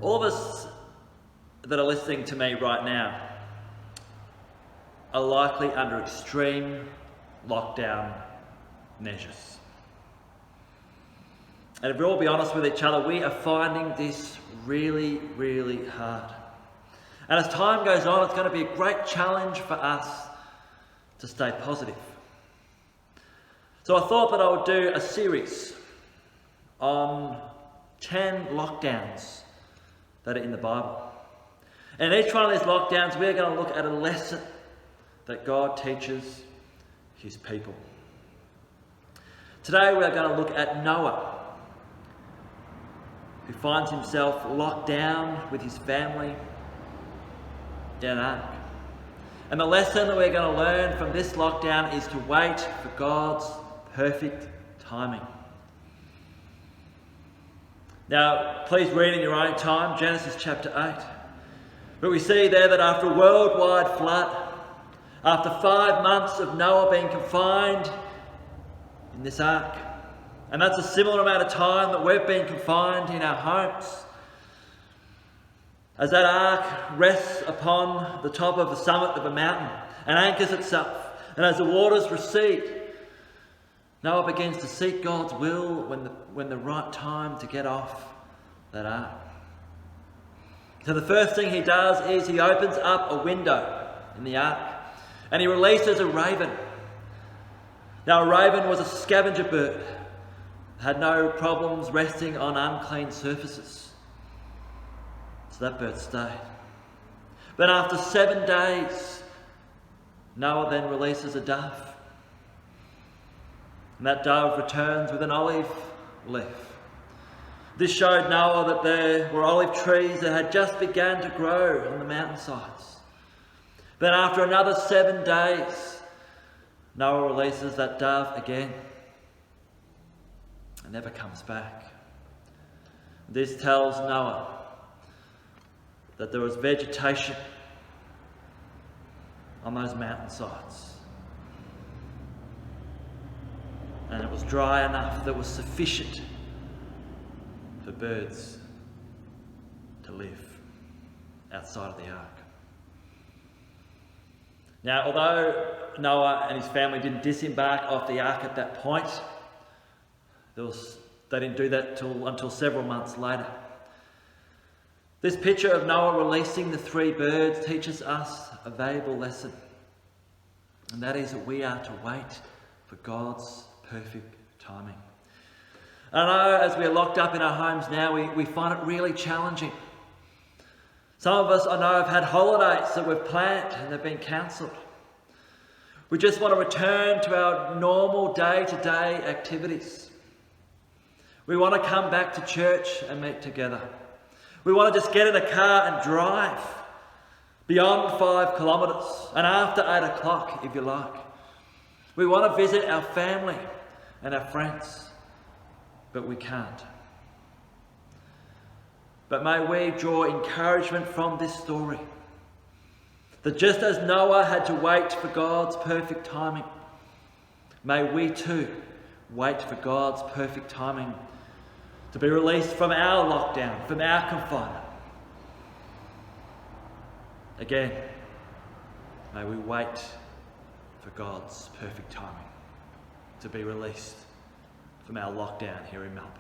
All of us that are listening to me right now are likely under extreme lockdown measures. And if we'll all be honest with each other, we are finding this really, really hard. And as time goes on, it's going to be a great challenge for us to stay positive. So I thought that I would do a series on 10 lockdowns that are in the Bible. And in each one of these lockdowns, we're going to look at a lesson that God teaches his people. Today we're going to look at Noah, who finds himself locked down with his family in an ark. And the lesson that we're going to learn from this lockdown is to wait for God's perfect timing. Now, please read in your own time, Genesis chapter 8. But we see there that after a worldwide flood, after 5 months of Noah being confined in this ark, and that's a similar amount of time that we've been confined in our homes, as that ark rests upon the top of the summit of a mountain and anchors itself, and as the waters recede, Noah begins to seek God's will when the right time to get off that ark. So the first thing he does is he opens up a window in the ark and he releases a raven. Now a raven was a scavenger bird, had no problems resting on unclean surfaces. So that bird stayed. But after 7 days, Noah then releases a dove. And that dove returns with an olive leaf. This showed Noah that there were olive trees that had just begun to grow on the mountainsides. But after another 7 days, Noah releases that dove again. It never comes back. This tells Noah that there was vegetation on those mountainsides. And it was dry enough that was sufficient for birds to live outside of the ark. Now, although Noah and his family didn't disembark off the ark at that point, they didn't do that until several months later. This picture of Noah releasing the 3 birds teaches us a valuable lesson, and that is that we are to wait for God's perfect timing. And I know as we're locked up in our homes now, we find it really challenging. Some of us, I know, have had holidays that we've planned and they've been cancelled. We just want to return to our normal day-to-day activities. We want to come back to church and meet together. We want to just get in a car and drive beyond 5 kilometres and after 8 o'clock, if you like. We want to visit our family and our friends, but we can't. But may we draw encouragement from this story, that just as Noah had to wait for God's perfect timing, may we too wait for God's perfect timing to be released from our lockdown, from our confinement. Again, may we wait for God's perfect timing to be released from our lockdown here in Melbourne.